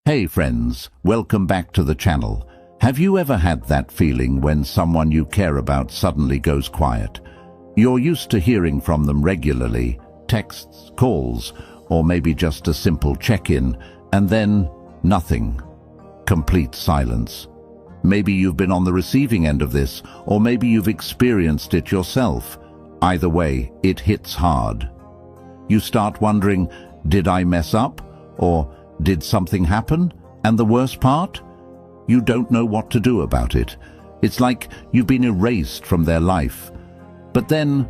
Hey friends, welcome back to the channel. Have you ever had that feeling when someone you care about suddenly goes quiet? You're used to hearing from them regularly, texts, calls, or maybe just a simple check-in, and then nothing. Complete silence. Maybe you've been on the receiving end of this, or maybe you've experienced it yourself. Either way, it hits hard. You start wondering, did I mess up? Or did something happen? And the worst part? You don't know what to do about it. It's like you've been erased from their life. But then,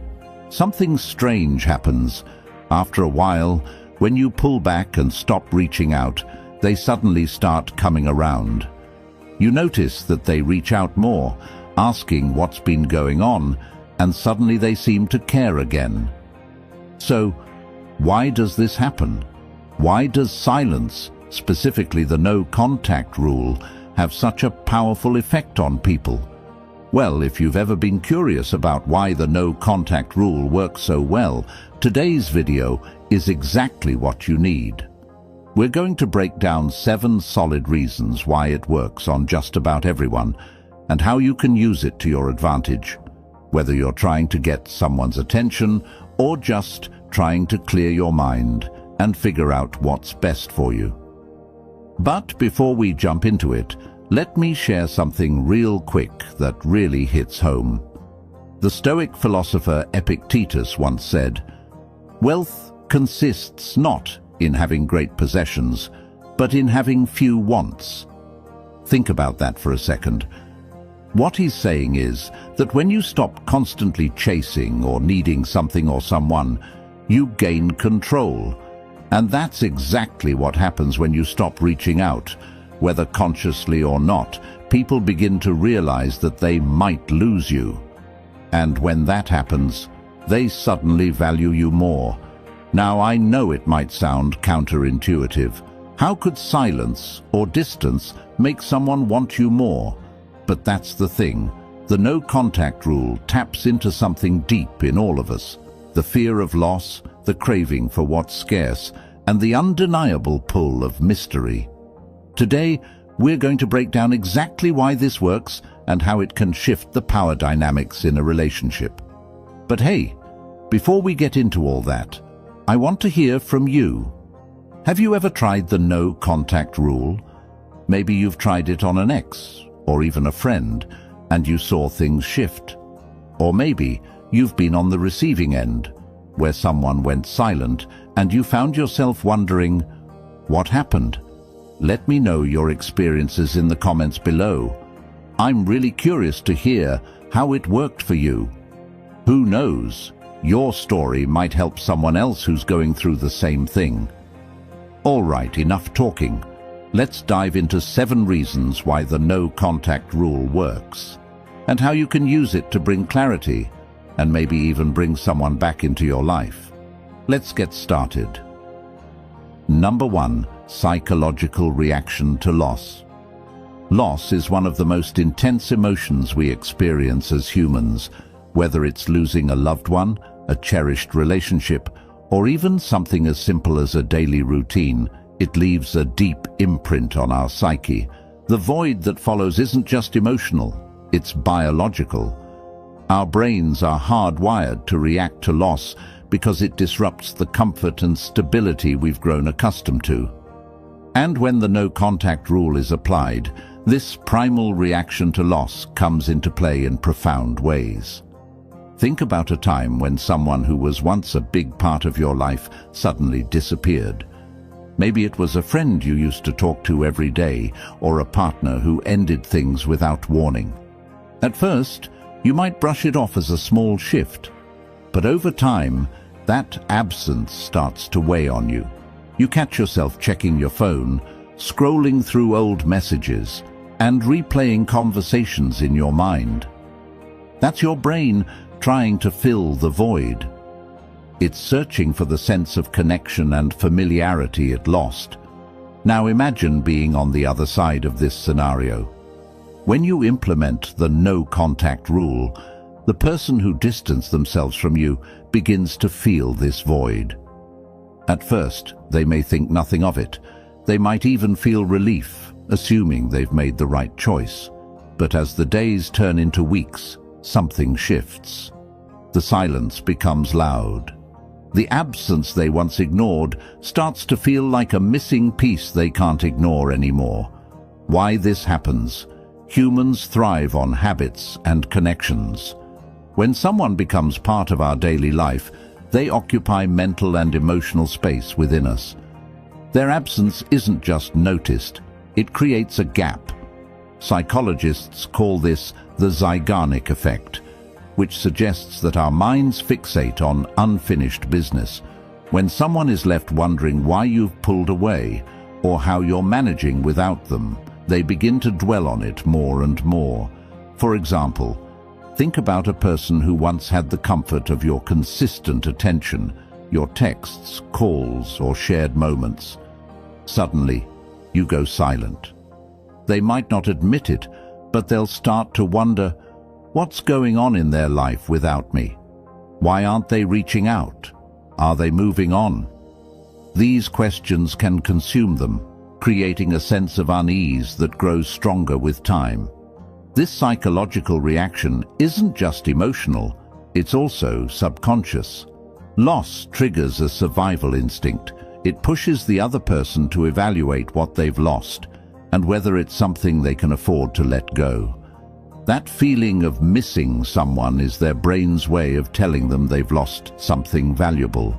something strange happens. After a while, when you pull back and stop reaching out, they suddenly start coming around. You notice that they reach out more, asking what's been going on, and suddenly they seem to care again. So, why does this happen? Why does silence, specifically the no-contact rule, have such a powerful effect on people? Well, if you've ever been curious about why the no-contact rule works so well, today's video is exactly what you need. We're going to break down 7 solid reasons why it works on just about everyone, and how you can use it to your advantage, whether you're trying to get someone's attention or just trying to clear your mind and figure out what's best for you. But before we jump into it, let me share something real quick that really hits home. The Stoic philosopher Epictetus once said, "Wealth consists not in having great possessions, but in having few wants." Think about that for a second. What he's saying is that when you stop constantly chasing or needing something or someone, you gain control. And that's exactly what happens when you stop reaching out. Whether consciously or not, people begin to realize that they might lose you. And when that happens, they suddenly value you more. Now, I know it might sound counterintuitive. How could silence or distance make someone want you more? But that's the thing. The no-contact rule taps into something deep in all of us. The fear of loss, the craving for what's scarce, and the undeniable pull of mystery. Today, we're going to break down exactly why this works and how it can shift the power dynamics in a relationship. But hey, before we get into all that, I want to hear from you. Have you ever tried the no-contact rule? Maybe you've tried it on an ex, or even a friend, and you saw things shift. Or maybe you've been on the receiving end, where someone went silent and you found yourself wondering, what happened? Let me know your experiences in the comments below. I'm really curious to hear how it worked for you. Who knows? Your story might help someone else who's going through the same thing. All right, enough talking. Let's dive into 7 reasons why the no-contact rule works, and how you can use it to bring clarity, and maybe even bring someone back into your life. Let's get started. Number 1, psychological reaction to loss. Loss is one of the most intense emotions we experience as humans, whether it's losing a loved one, a cherished relationship, or even something as simple as a daily routine. It leaves a deep imprint on our psyche. The void that follows isn't just emotional, it's biological. Our brains are hardwired to react to loss because it disrupts the comfort and stability we've grown accustomed to. And when the no-contact rule is applied, this primal reaction to loss comes into play in profound ways. Think about a time when someone who was once a big part of your life suddenly disappeared. Maybe it was a friend you used to talk to every day, or a partner who ended things without warning. At first, you might brush it off as a small shift, but over time, that absence starts to weigh on you. You catch yourself checking your phone, scrolling through old messages, and replaying conversations in your mind. That's your brain trying to fill the void. It's searching for the sense of connection and familiarity it lost. Now imagine being on the other side of this scenario. When you implement the no-contact rule, the person who distanced themselves from you begins to feel this void. At first, they may think nothing of it. They might even feel relief, assuming they've made the right choice. But as the days turn into weeks, something shifts. The silence becomes loud. The absence they once ignored starts to feel like a missing piece they can't ignore anymore. Why this happens? Humans thrive on habits and connections. When someone becomes part of our daily life, they occupy mental and emotional space within us. Their absence isn't just noticed, it creates a gap. Psychologists call this the Zeigarnik effect, which suggests that our minds fixate on unfinished business. When someone is left wondering why you've pulled away or how you're managing without them, they begin to dwell on it more and more. For example, think about a person who once had the comfort of your consistent attention, your texts, calls, or shared moments. Suddenly, you go silent. They might not admit it, but they'll start to wonder, what's going on in their life without me? Why aren't they reaching out? Are they moving on? These questions can consume them, creating a sense of unease that grows stronger with time. This psychological reaction isn't just emotional, it's also subconscious. Loss triggers a survival instinct. It pushes the other person to evaluate what they've lost and whether it's something they can afford to let go. That feeling of missing someone is their brain's way of telling them they've lost something valuable.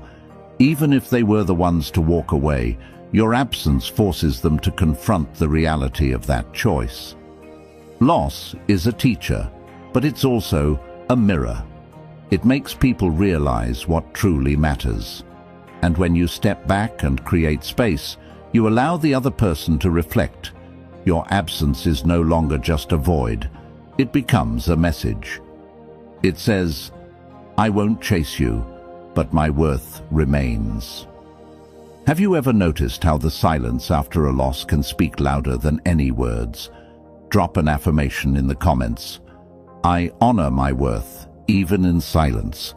Even if they were the ones to walk away, your absence forces them to confront the reality of that choice. Loss is a teacher, but it's also a mirror. It makes people realize what truly matters. And when you step back and create space, you allow the other person to reflect. Your absence is no longer just a void. It becomes a message. It says, I won't chase you, but my worth remains. Have you ever noticed how the silence after a loss can speak louder than any words? Drop an affirmation in the comments. I honor my worth, even in silence.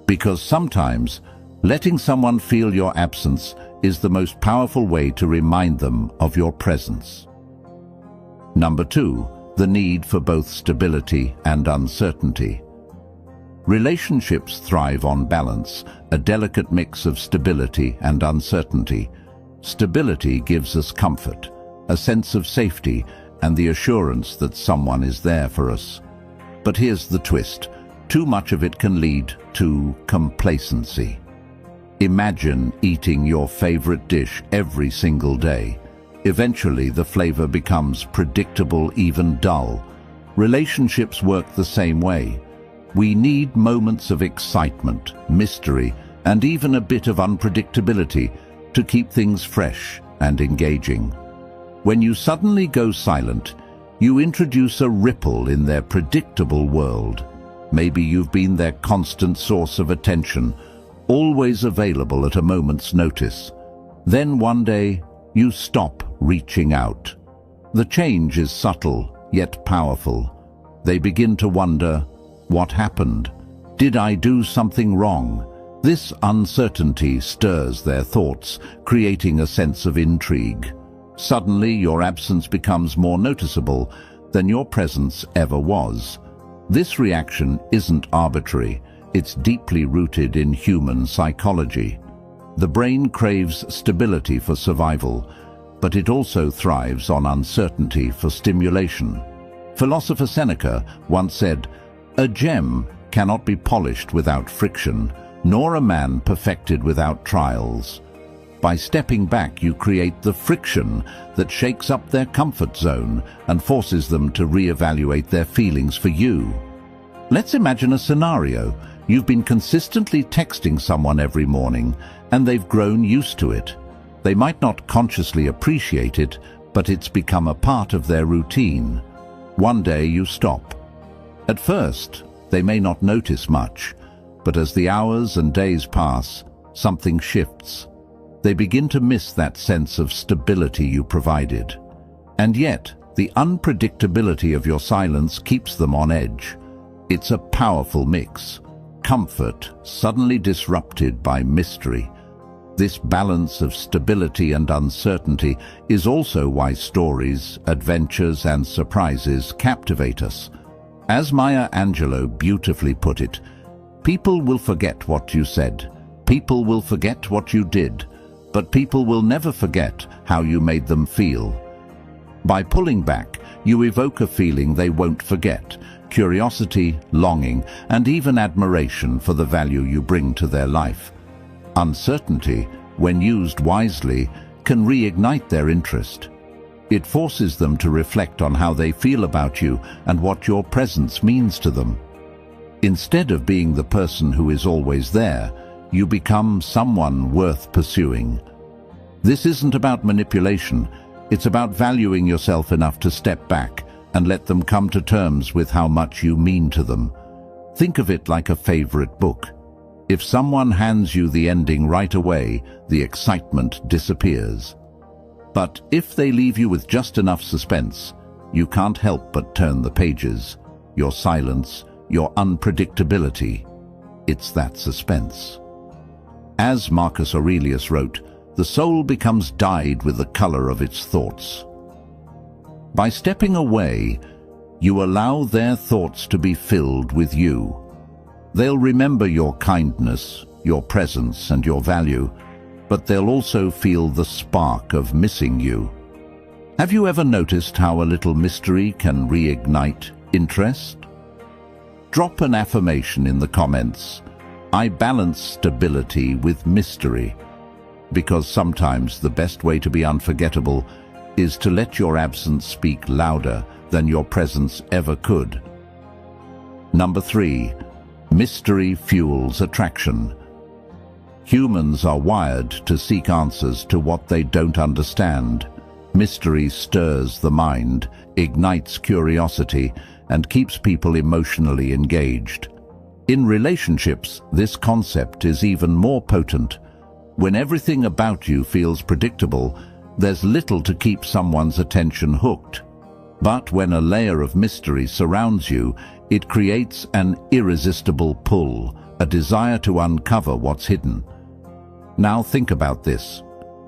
Because sometimes, letting someone feel your absence is the most powerful way to remind them of your presence. Number 2, the need for both stability and uncertainty. Relationships thrive on balance, a delicate mix of stability and uncertainty. Stability gives us comfort, a sense of safety, and the assurance that someone is there for us. But here's the twist. Too much of it can lead to complacency. Imagine eating your favorite dish every single day. Eventually, the flavor becomes predictable, even dull. Relationships work the same way. We need moments of excitement, mystery, and even a bit of unpredictability to keep things fresh and engaging. When you suddenly go silent, you introduce a ripple in their predictable world. Maybe you've been their constant source of attention, always available at a moment's notice. Then one day, you stop reaching out. The change is subtle, yet powerful. They begin to wonder, what happened? Did I do something wrong? This uncertainty stirs their thoughts, creating a sense of intrigue. Suddenly, your absence becomes more noticeable than your presence ever was. This reaction isn't arbitrary. It's deeply rooted in human psychology. The brain craves stability for survival, but it also thrives on uncertainty for stimulation. Philosopher Seneca once said, "A gem cannot be polished without friction, nor a man perfected without trials." By stepping back, you create the friction that shakes up their comfort zone and forces them to reevaluate their feelings for you. Let's imagine a scenario. You've been consistently texting someone every morning, and they've grown used to it. They might not consciously appreciate it, but it's become a part of their routine. One day you stop. At first, they may not notice much, but as the hours and days pass, something shifts. They begin to miss that sense of stability you provided. And yet, the unpredictability of your silence keeps them on edge. It's a powerful mix. Comfort suddenly disrupted by mystery. This balance of stability and uncertainty is also why stories, adventures, and surprises captivate us. As Maya Angelou beautifully put it, people will forget what you said, people will forget what you did, but people will never forget how you made them feel. By pulling back, you evoke a feeling they won't forget: curiosity, longing, and even admiration for the value you bring to their life. Uncertainty, when used wisely, can reignite their interest. It forces them to reflect on how they feel about you and what your presence means to them. Instead of being the person who is always there, you become someone worth pursuing. This isn't about manipulation, it's about valuing yourself enough to step back and let them come to terms with how much you mean to them. Think of it like a favorite book. If someone hands you the ending right away, the excitement disappears. But if they leave you with just enough suspense, you can't help but turn the pages. Your silence, your unpredictability, it's that suspense. As Marcus Aurelius wrote, the soul becomes dyed with the color of its thoughts. By stepping away, you allow their thoughts to be filled with you. They'll remember your kindness, your presence, and your value, but they'll also feel the spark of missing you. Have you ever noticed how a little mystery can reignite interest? Drop an affirmation in the comments. I balance stability with mystery, because sometimes the best way to be unforgettable is to let your absence speak louder than your presence ever could. Number 3. Mystery fuels attraction. Humans are wired to seek answers to what they don't understand. Mystery stirs the mind, ignites curiosity, and keeps people emotionally engaged. In relationships, this concept is even more potent. When everything about you feels predictable, there's little to keep someone's attention hooked. But when a layer of mystery surrounds you, it creates an irresistible pull, a desire to uncover what's hidden. Now think about this.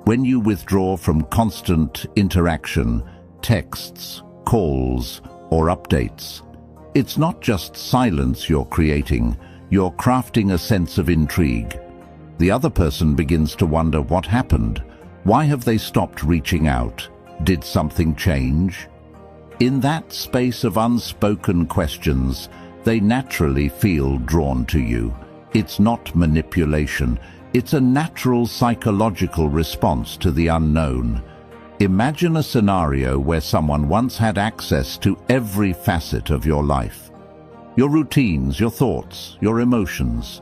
When you withdraw from constant interaction, texts, calls, or updates, it's not just silence you're creating, you're crafting a sense of intrigue. The other person begins to wonder what happened. Why have they stopped reaching out? Did something change? In that space of unspoken questions, they naturally feel drawn to you. It's not manipulation. It's a natural psychological response to the unknown. Imagine a scenario where someone once had access to every facet of your life. Your routines, your thoughts, your emotions.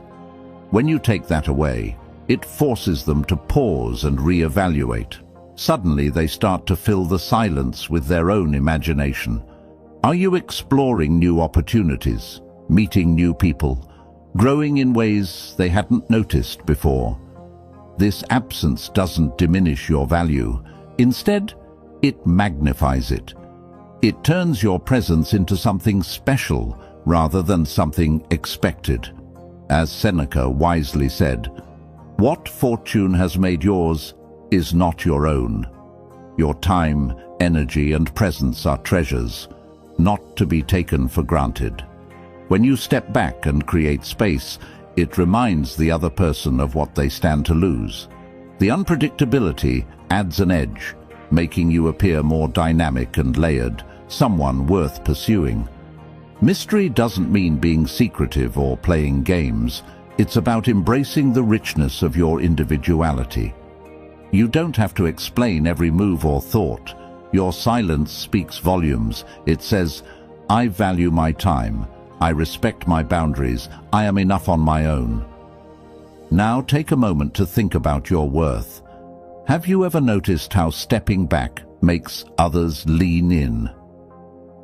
When you take that away, it forces them to pause and reevaluate. Suddenly they start to fill the silence with their own imagination. Are you exploring new opportunities, meeting new people, growing in ways they hadn't noticed before? This absence doesn't diminish your value. Instead, it magnifies it. It turns your presence into something special rather than something expected. As Seneca wisely said, "What fortune has made yours is not your own." Your time, energy, and presence are treasures, not to be taken for granted. When you step back and create space, it reminds the other person of what they stand to lose. The unpredictability adds an edge, making you appear more dynamic and layered, someone worth pursuing. Mystery doesn't mean being secretive or playing games. It's about embracing the richness of your individuality. You don't have to explain every move or thought. Your silence speaks volumes. It says, "I value my time. I respect my boundaries. I am enough on my own." Now take a moment to think about your worth. Have you ever noticed how stepping back makes others lean in?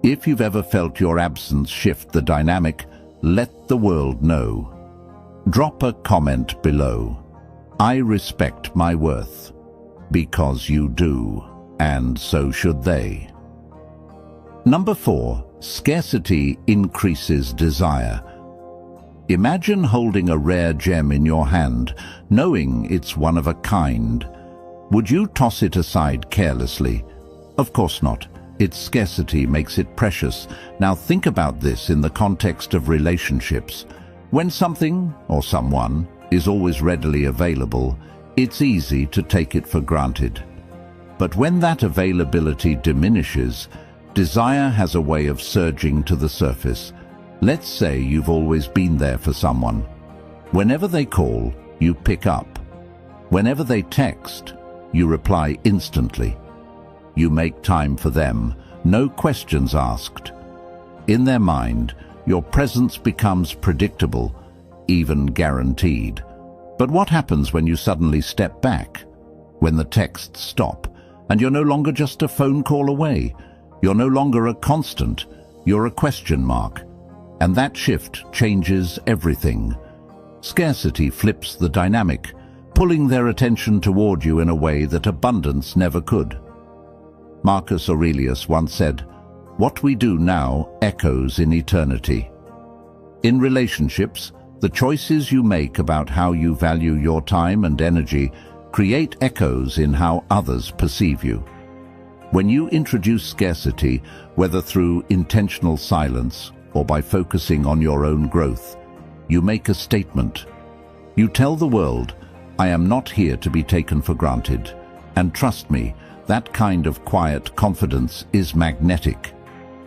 If you've ever felt your absence shift the dynamic, let the world know. Drop a comment below. I respect my worth. Because you do, and so should they. Number 4, scarcity increases desire. Imagine holding a rare gem in your hand, knowing it's one of a kind. Would you toss it aside carelessly? Of course not. Its scarcity makes it precious. Now think about this in the context of relationships. When something or someone is always readily available, it's easy to take it for granted. But when that availability diminishes, desire has a way of surging to the surface. Let's say you've always been there for someone. Whenever they call, you pick up. Whenever they text, you reply instantly. You make time for them, no questions asked. In their mind, your presence becomes predictable, even guaranteed. But what happens when you suddenly step back? When the texts stop, and you're no longer just a phone call away? You're no longer a constant, you're a question mark. And that shift changes everything. Scarcity flips the dynamic, pulling their attention toward you in a way that abundance never could. Marcus Aurelius once said, "What we do now echoes in eternity." In relationships, the choices you make about how you value your time and energy create echoes in how others perceive you. When you introduce scarcity, whether through intentional silence or by focusing on your own growth, you make a statement. You tell the world, "I am not here to be taken for granted." And trust me, that kind of quiet confidence is magnetic.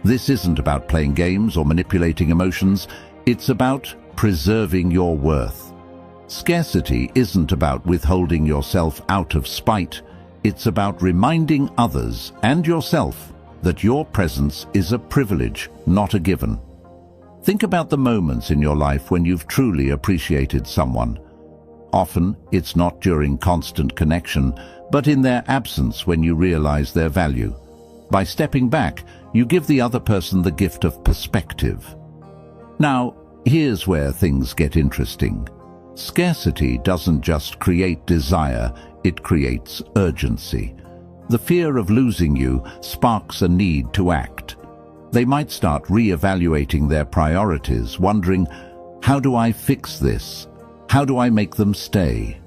This isn't about playing games or manipulating emotions. It's about preserving your worth. Scarcity isn't about withholding yourself out of spite. It's about reminding others and yourself that your presence is a privilege, not a given. Think about the moments in your life when you've truly appreciated someone. Often, it's not during constant connection, but in their absence when you realize their value. By stepping back, you give the other person the gift of perspective. Now, here's where things get interesting. Scarcity doesn't just create desire, it creates urgency. The fear of losing you sparks a need to act. They might start re-evaluating their priorities, wondering, how do I fix this? How do I make them stay?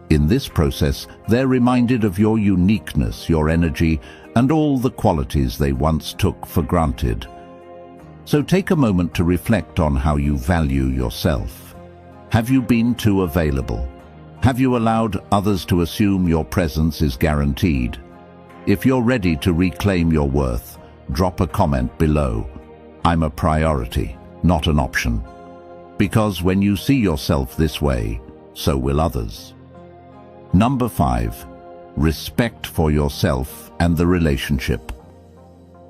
In this process, they're reminded of your uniqueness, your energy, and all the qualities they once took for granted. So take a moment to reflect on how you value yourself. Have you been too available? Have you allowed others to assume your presence is guaranteed? If you're ready to reclaim your worth, drop a comment below. I'm a priority, not an option. Because when you see yourself this way, so will others. Number 5. Respect for yourself and the relationship.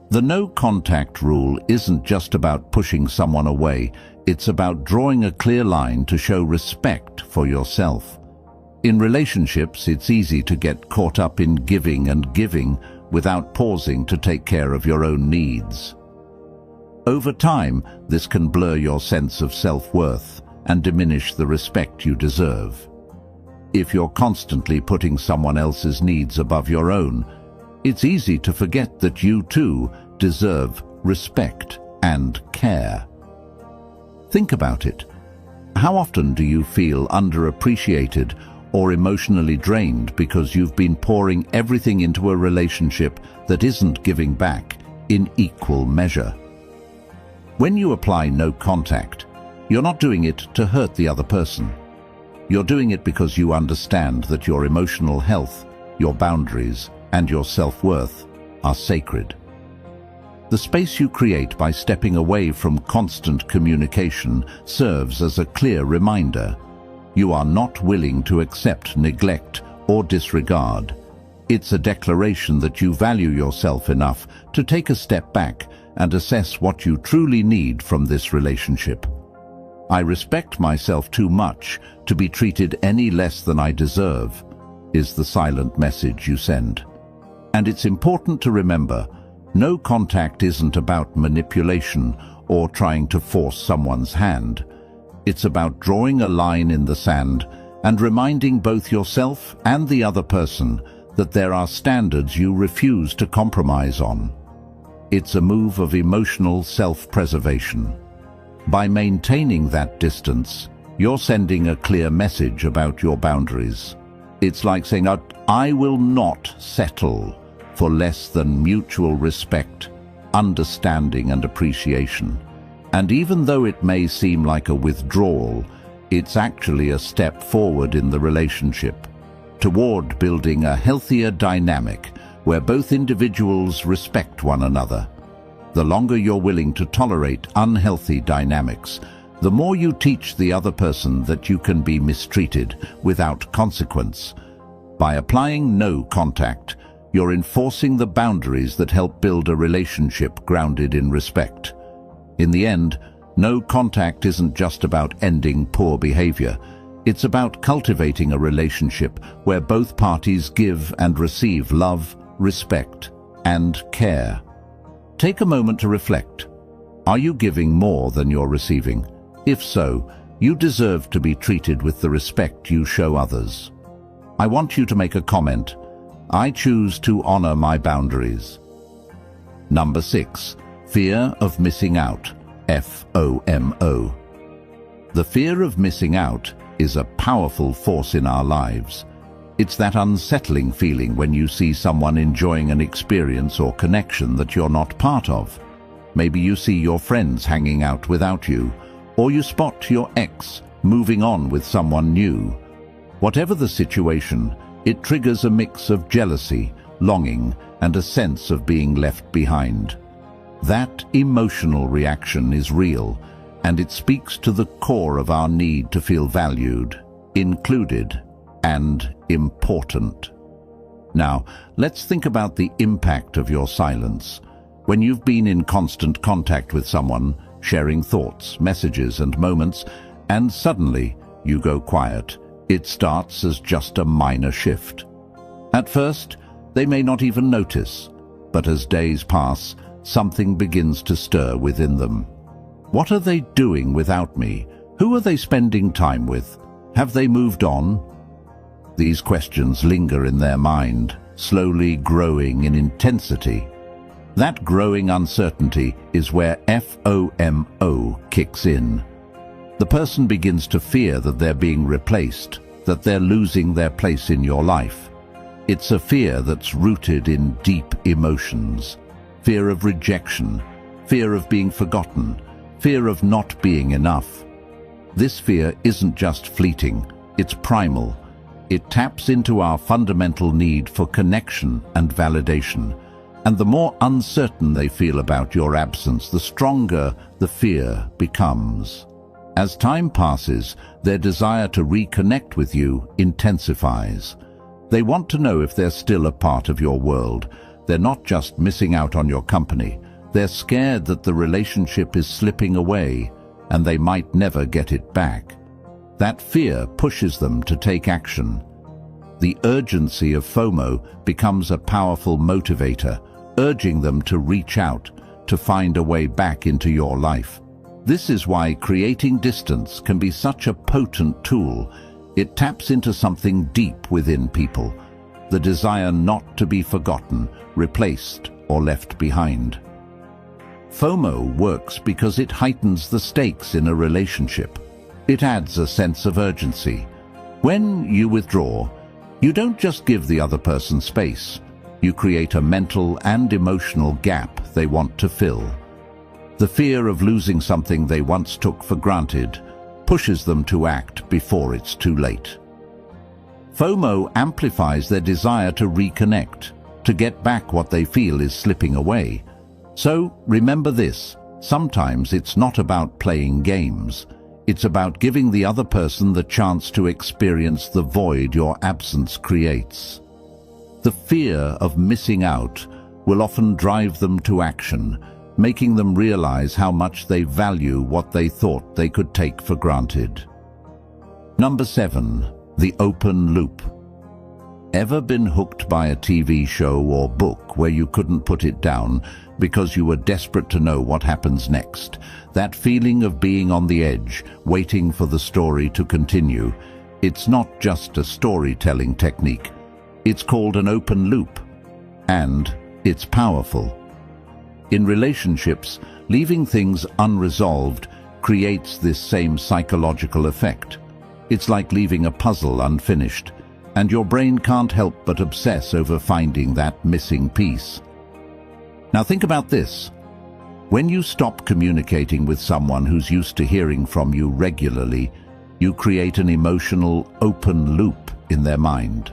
The no-contact rule isn't just about pushing someone away, it's about drawing a clear line to show respect for yourself. In relationships, it's easy to get caught up in giving and giving without pausing to take care of your own needs. Over time, this can blur your sense of self-worth and diminish the respect you deserve. If you're constantly putting someone else's needs above your own, it's easy to forget that you too deserve respect and care. Think about it. How often do you feel underappreciated or emotionally drained because you've been pouring everything into a relationship that isn't giving back in equal measure? When you apply no contact, you're not doing it to hurt the other person. You're doing it because you understand that your emotional health, your boundaries, and your self-worth are sacred. The space you create by stepping away from constant communication serves as a clear reminder. You are not willing to accept neglect or disregard. It's a declaration that you value yourself enough to take a step back and assess what you truly need from this relationship. I respect myself too much to be treated any less than I deserve, is the silent message you send. And it's important to remember, no contact isn't about manipulation or trying to force someone's hand. It's about drawing a line in the sand and reminding both yourself and the other person that there are standards you refuse to compromise on. It's a move of emotional self-preservation. By maintaining that distance, you're sending a clear message about your boundaries. It's like saying, I will not settle for less than mutual respect, understanding and appreciation. And even though it may seem like a withdrawal, it's actually a step forward in the relationship, toward building a healthier dynamic where both individuals respect one another. The longer you're willing to tolerate unhealthy dynamics, the more you teach the other person that you can be mistreated without consequence. By applying no contact, you're enforcing the boundaries that help build a relationship grounded in respect. In the end, no contact isn't just about ending poor behavior. It's about cultivating a relationship where both parties give and receive love, respect, and care. Take a moment to reflect. Are you giving more than you're receiving? If so, you deserve to be treated with the respect you show others. I want you to make a comment. I choose to honor my boundaries. Number 6. Fear of missing out. FOMO. The fear of missing out is a powerful force in our lives. It's that unsettling feeling when you see someone enjoying an experience or connection that you're not part of. Maybe you see your friends hanging out without you, or you spot your ex moving on with someone new. Whatever the situation, it triggers a mix of jealousy, longing, and a sense of being left behind. That emotional reaction is real, and it speaks to the core of our need to feel valued, included, and important. Now, let's think about the impact of your silence. When you've been in constant contact with someone, sharing thoughts, messages, and moments, and suddenly you go quiet, it starts as just a minor shift. At first, they may not even notice, but as days pass, something begins to stir within them. What are they doing without me? Who are they spending time with? Have they moved on? These questions linger in their mind, slowly growing in intensity. That growing uncertainty is where FOMO kicks in. The person begins to fear that they're being replaced, that they're losing their place in your life. It's a fear that's rooted in deep emotions. Fear of rejection, fear of being forgotten, fear of not being enough. This fear isn't just fleeting, it's primal. It taps into our fundamental need for connection and validation. And the more uncertain they feel about your absence, the stronger the fear becomes. As time passes, their desire to reconnect with you intensifies. They want to know if they're still a part of your world. They're not just missing out on your company. They're scared that the relationship is slipping away, and they might never get it back. That fear pushes them to take action. The urgency of FOMO becomes a powerful motivator, urging them to reach out, to find a way back into your life. This is why creating distance can be such a potent tool. It taps into something deep within people, the desire not to be forgotten, replaced, or left behind. FOMO works because it heightens the stakes in a relationship. It adds a sense of urgency. When you withdraw, you don't just give the other person space. You create a mental and emotional gap they want to fill. The fear of losing something they once took for granted pushes them to act before it's too late. FOMO amplifies their desire to reconnect, to get back what they feel is slipping away. So remember this, sometimes it's not about playing games. It's about giving the other person the chance to experience the void your absence creates. The fear of missing out will often drive them to action, making them realize how much they value what they thought they could take for granted. Number 7. The open loop. Ever been hooked by a TV show or book where you couldn't put it down because you were desperate to know what happens next? That feeling of being on the edge, waiting for the story to continue. It's not just a storytelling technique. It's called an open loop, and it's powerful. In relationships, leaving things unresolved creates this same psychological effect. It's like leaving a puzzle unfinished, and your brain can't help but obsess over finding that missing piece. Now think about this. When you stop communicating with someone who's used to hearing from you regularly, you create an emotional open loop in their mind.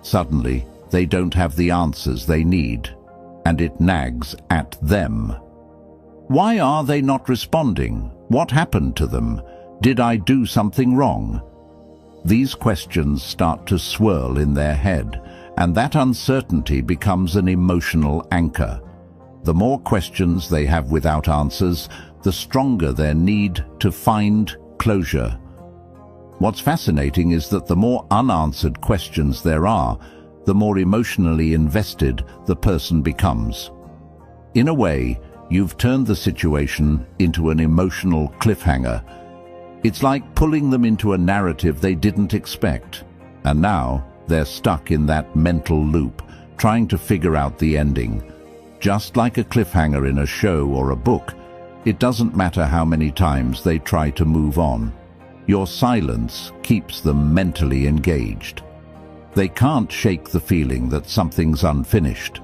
Suddenly, they don't have the answers they need, and it nags at them. Why are they not responding? What happened to them? Did I do something wrong? These questions start to swirl in their head, and that uncertainty becomes an emotional anchor. The more questions they have without answers, the stronger their need to find closure. What's fascinating is that the more unanswered questions there are, the more emotionally invested the person becomes. In a way, you've turned the situation into an emotional cliffhanger. It's like pulling them into a narrative they didn't expect, and now they're stuck in that mental loop, trying to figure out the ending. Just like a cliffhanger in a show or a book, it doesn't matter how many times they try to move on. Your silence keeps them mentally engaged. They can't shake the feeling that something's unfinished.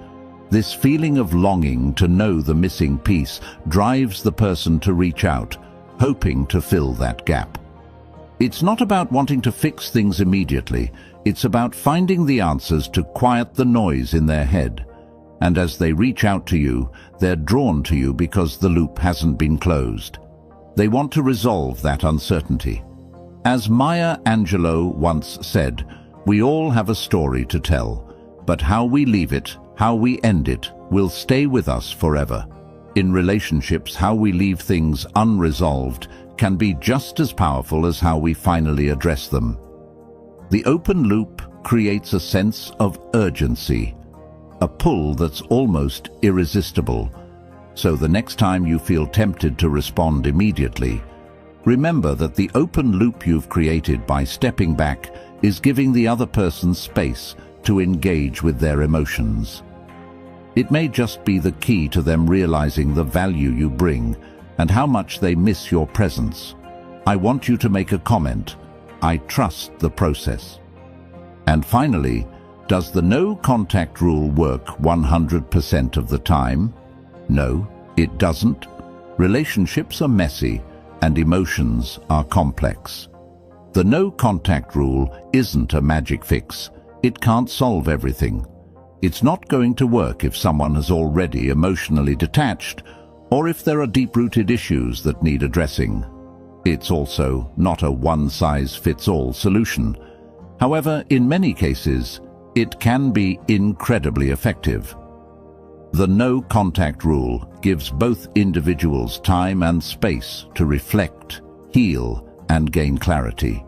This feeling of longing to know the missing piece drives the person to reach out, hoping to fill that gap. It's not about wanting to fix things immediately. It's about finding the answers to quiet the noise in their head. And as they reach out to you, they're drawn to you because the loop hasn't been closed. They want to resolve that uncertainty. As Maya Angelou once said, we all have a story to tell, but how we leave it, how we end it, will stay with us forever. In relationships, how we leave things unresolved can be just as powerful as how we finally address them. The open loop creates a sense of urgency, a pull that's almost irresistible. So the next time you feel tempted to respond immediately, remember that the open loop you've created by stepping back is giving the other person space to engage with their emotions. It may just be the key to them realizing the value you bring and how much they miss your presence. I want you to make a comment. I trust the process. And finally, does the no contact rule work 100% of the time? No, it doesn't. Relationships are messy and emotions are complex. The no contact rule isn't a magic fix. It can't solve everything. It's not going to work if someone has already emotionally detached or if there are deep-rooted issues that need addressing. It's also not a one-size-fits-all solution. However, in many cases, it can be incredibly effective. The no contact rule gives both individuals time and space to reflect, heal, and gain clarity.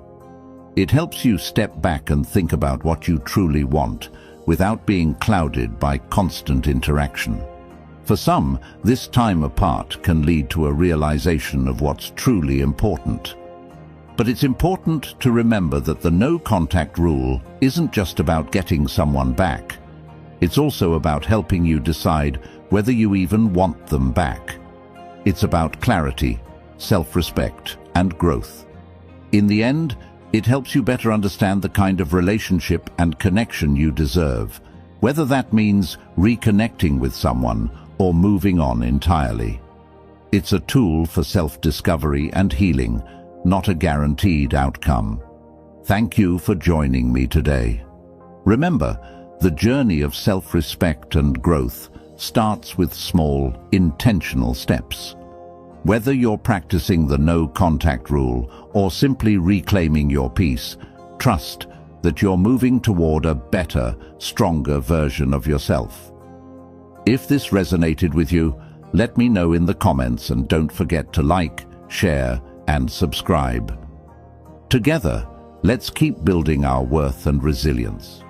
It helps you step back and think about what you truly want without being clouded by constant interaction. For some, this time apart can lead to a realization of what's truly important. But it's important to remember that the no contact rule isn't just about getting someone back. It's also about helping you decide whether you even want them back. It's about clarity, self-respect, and growth. In the end, it helps you better understand the kind of relationship and connection you deserve, whether that means reconnecting with someone or moving on entirely. It's a tool for self-discovery and healing, not a guaranteed outcome. Thank you for joining me today. Remember, the journey of self-respect and growth starts with small, intentional steps. Whether you're practicing the no contact rule or simply reclaiming your peace, trust that you're moving toward a better, stronger version of yourself. If this resonated with you, let me know in the comments and don't forget to like, share, and subscribe. Together, let's keep building our worth and resilience.